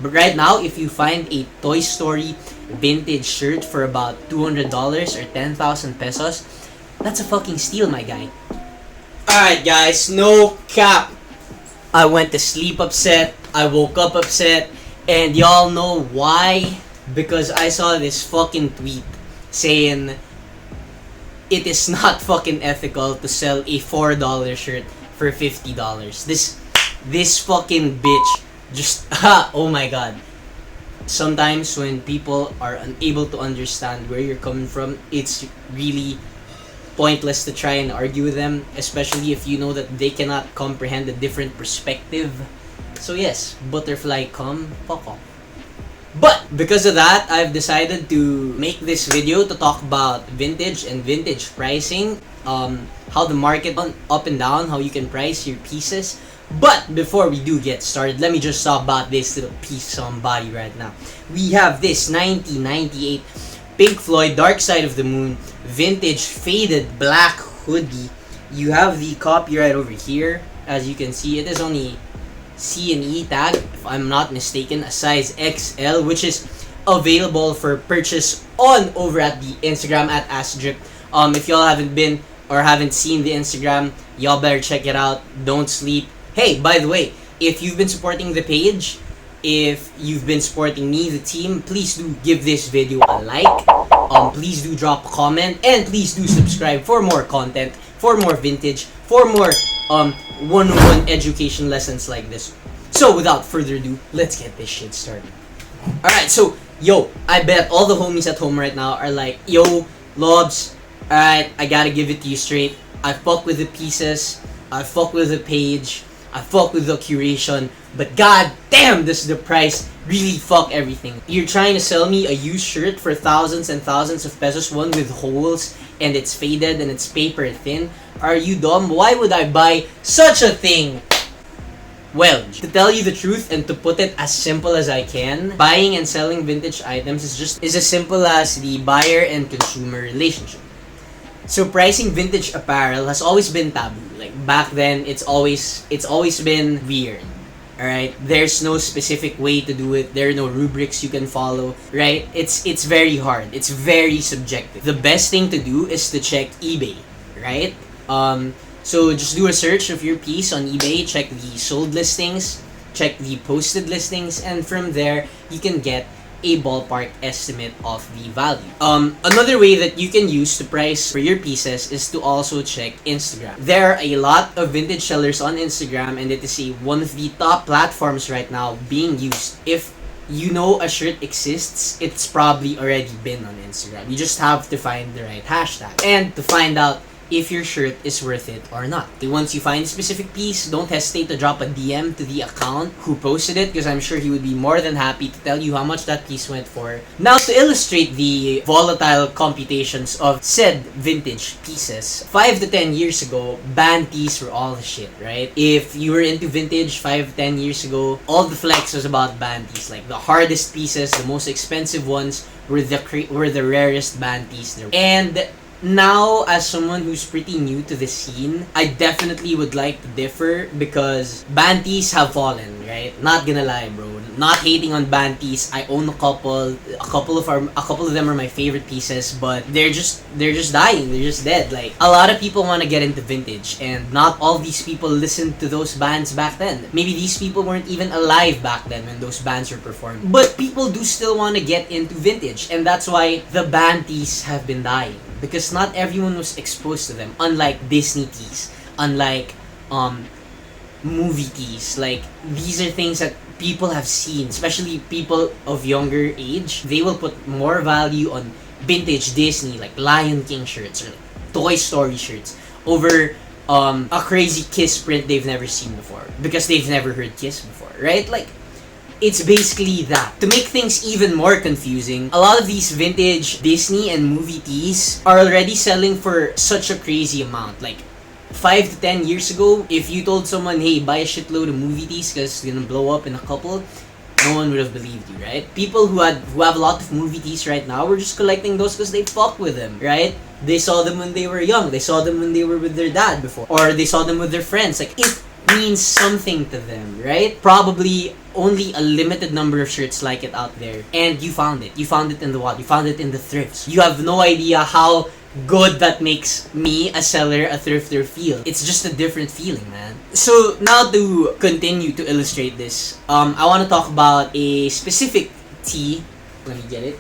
But right now, if you find a Toy Story vintage shirt for about $200 or 10,000 pesos, that's a fucking steal, my guy. Alright guys, no cap. I went to sleep upset, I woke up upset, and y'all know why? Because I saw this fucking tweet saying it is not fucking ethical to sell a $4 shirt for $50. This fucking bitch just oh my god. Sometimes when people are unable to understand where you're coming from, it's really pointless to try and argue with them, especially if you know that they cannot comprehend a different perspective. So yes, butterfly come, fuck off. But because of that, I've decided to make this video to talk about vintage and vintage pricing, how the market up and down, how you can price your pieces. But before we do get started, let me just talk about this little piece on body right now. We have this 1998 Pink Floyd Dark Side of the Moon vintage faded black hoodie. You have the copyright over here. As you can see, it is only C&E tag, if I'm not mistaken, a size XL, which is available for purchase on over at the Instagram at AskDrip. If y'all haven't been or haven't seen the Instagram, y'all better check it out. Don't sleep. Hey, by the way, if you've been supporting the page, if you've been supporting me, the team, please do give this video a like. Please do drop a comment, and please do subscribe for more content, for more vintage, for more one-on-one education lessons like this. So without further ado, let's get this shit started. Alright, so yo, I bet all the homies at home right now are like, yo, Lobs, alright, I gotta give it to you straight. I fuck with the pieces, I fuck with the page, I fuck with the curation, but god damn, does the price really fuck everything. You're trying to sell me a used shirt for thousands and thousands of pesos, one with holes, and it's faded and it's paper thin. Are you dumb? Why would I buy such a thing? Well, to tell you the truth and to put it as simple as I can, buying and selling vintage items is as simple as the buyer and consumer relationship. So pricing vintage apparel has always been taboo. Like back then, it's always been weird. Alright? There's no specific way to do it. There are no rubrics you can follow. Right? It's very hard. It's very subjective. The best thing to do is to check eBay. Right? So just do a search of your piece on eBay, check the sold listings, check the posted listings, and from there, you can get a ballpark estimate of the value. Another way that you can use to price for your pieces is to also check Instagram. There are a lot of vintage sellers on Instagram, and it is one of the top platforms right now being used. If you know a shirt exists, it's probably already been on Instagram. You just have to find the right hashtag and to find out if your shirt is worth it or not. Once you find a specific piece, don't hesitate to drop a DM to the account who posted it, because I'm sure he would be more than happy to tell you how much that piece went for. Now, to illustrate the volatile computations of said vintage pieces, 5 to 10 years ago, band tees were all the shit, right? If you were into vintage 5 to 10 years ago, all the flex was about band tees. Like the hardest pieces, the most expensive ones were the rarest band tees there. And now, as someone who's pretty new to the scene, I definitely would like to differ because band tees have fallen, right? Not gonna lie, bro. Not hating on band tees. I own a couple. A couple of them are my favorite pieces, but they're just dying. They're just dead. Like a lot of people want to get into vintage, and not all these people listened to those bands back then. Maybe these people weren't even alive back then when those bands were performing. But people do still want to get into vintage, and that's why the band tees have been dying. Because not everyone was exposed to them. Unlike Disney tees, unlike movie tees. Like, these are things that people have seen, especially people of younger age. They will put more value on vintage Disney, like Lion King shirts or like Toy Story shirts, over a crazy Kiss print they've never seen before. Because they've never heard Kiss before, right? Like, it's basically that. To make things even more confusing, a lot of these vintage Disney and movie tees are already selling for such a crazy amount. Like, 5 to 10 years ago, if you told someone, hey, buy a shitload of movie tees because it's gonna blow up in a couple, no one would have believed you, right? People who have a lot of movie tees right now were just collecting those because they fuck with them, right? They saw them when they were young. They saw them when they were with their dad before. Or they saw them with their friends. Like, if means something to them, right? Probably only a limited number of shirts like it out there. And you found it. You found it in the wild. You found it in the thrifts. You have no idea how good that makes me, a seller, a thrifter, feel. It's just a different feeling, man. So now to continue to illustrate this, I want to talk about a specific tee. Let me get it.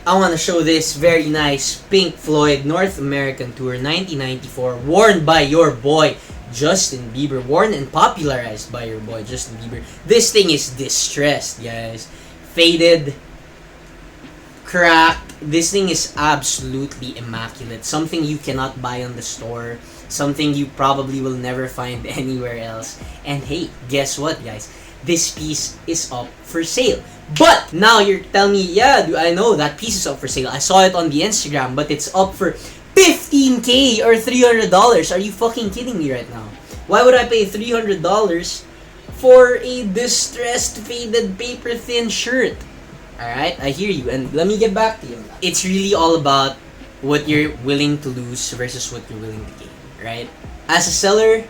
I want to show this very nice Pink Floyd North American Tour 1994, worn by your boy Justin Bieber, worn and popularized by your boy Justin Bieber. This thing is distressed, guys. Faded, cracked. This thing is absolutely immaculate. Something you cannot buy on the store. Something you probably will never find anywhere else. And hey, guess what, guys? This piece is up for sale. But now you're telling me, yeah, I know that piece is up for sale. I saw it on the Instagram, but it's up for $15K or $300. Are you fucking kidding me right now? Why would I pay $300 for a distressed, faded, paper-thin shirt? Alright, I hear you, and let me get back to you. It's really all about what you're willing to lose versus what you're willing to gain, right? As a seller,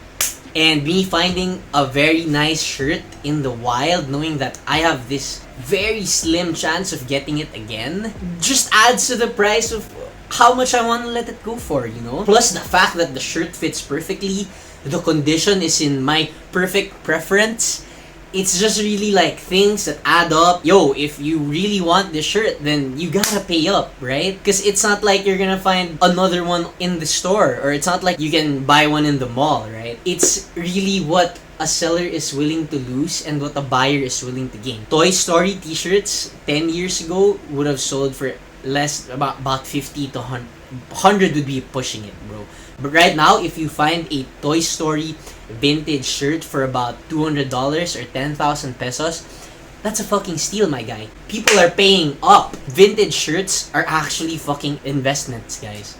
and me finding a very nice shirt in the wild, knowing that I have this very slim chance of getting it again, just adds to the price of how much I want to let it go for, you know? Plus the fact that the shirt fits perfectly, the condition is in my perfect preference. It's just really like things that add up. Yo, if you really want this shirt, then you gotta pay up, right? Because it's not like you're gonna find another one in the store, or it's not like you can buy one in the mall, right? It's really what a seller is willing to lose and what a buyer is willing to gain. Toy Story t-shirts 10 years ago would have sold for less, about 50 to 100 would be pushing it, bro. But right now, if you find a Toy Story vintage shirt for about $200 or 10,000 pesos, that's a fucking steal, my guy. People are paying up. Vintage shirts are actually fucking investments, guys.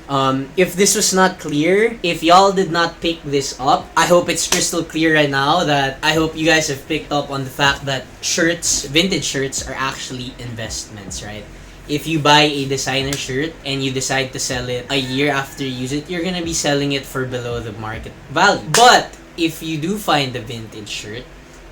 If this was not clear, if y'all did not pick this up, I hope it's crystal clear right now that I hope you guys have picked up on the fact that shirts, vintage shirts, are actually investments, right? If you buy a designer shirt and you decide to sell it a year after you use it, you're gonna be selling it for below the market value. But if you do find a vintage shirt,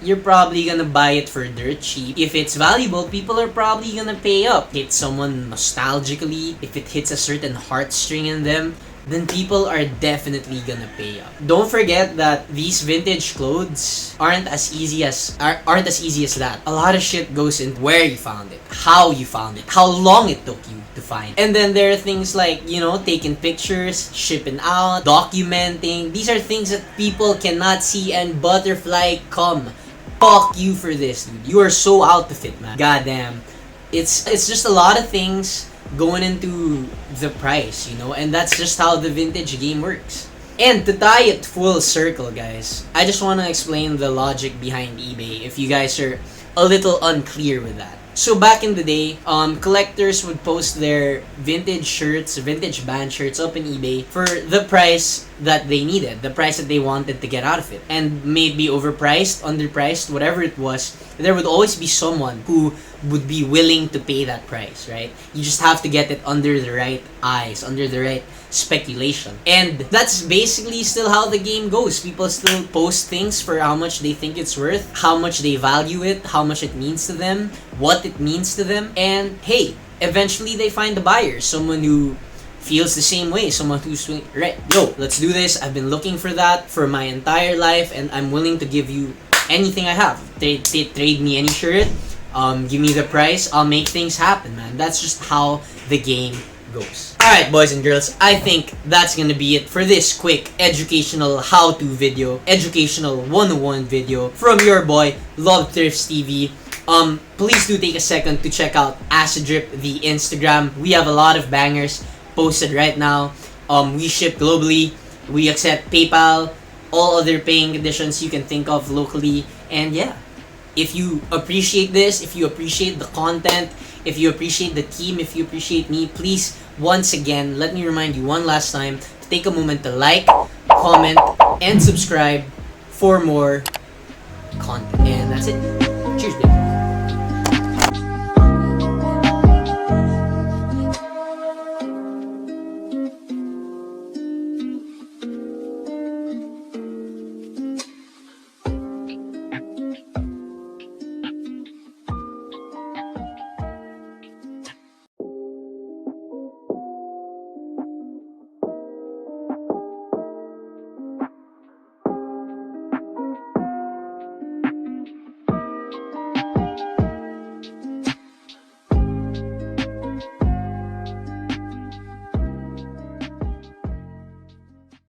you're probably gonna buy it for dirt cheap. If it's valuable, people are probably gonna pay up. Hit someone nostalgically, if it hits a certain heartstring in them, then people are definitely gonna pay up. Don't forget that these vintage clothes aren't as easy as that. A lot of shit goes in where you found it, how you found it, how long it took you to find. And then there are things like, you know, taking pictures, shipping out, documenting. These are things that people cannot see, and Butterfly, come. Fuck you for this, dude. You are so out of it, man. Goddamn. It's just a lot of things going into the price, you know, and that's just how the vintage game works. And to tie it full circle, guys, I just want to explain the logic behind eBay if you guys are a little unclear with that. So back in the day, collectors would post their vintage shirts, vintage band shirts up in eBay for the price that they needed, the price that they wanted to get out of it. And maybe overpriced, underpriced, whatever it was, there would always be someone who would be willing to pay that price, right? You just have to get it under the right eyes, under the right speculation. And that's basically still how the game goes. People still post things for how much they think it's worth, how much they value it, how much it means to them, what it means to them, and hey, eventually they find the buyer, someone who feels the same way, someone who's right, yo, let's do this, I've been looking for that for my entire life and I'm willing to give you anything I have. Trade me any shirt, give me the price, I'll make things happen, man. That's just how the game goes. Alright, boys and girls, I think that's gonna be it for this quick educational how-to video, educational 101 video from your boy, Love Thrifts TV. Please do take a second to check out Acid Drip, the Instagram. We have a lot of bangers posted right now. We ship globally, we accept PayPal, all other paying conditions you can think of locally, and yeah, if you appreciate this, if you appreciate the content, if you appreciate the team, if you appreciate me, please, once again, let me remind you one last time to take a moment to like, comment, and subscribe for more content. And that's it.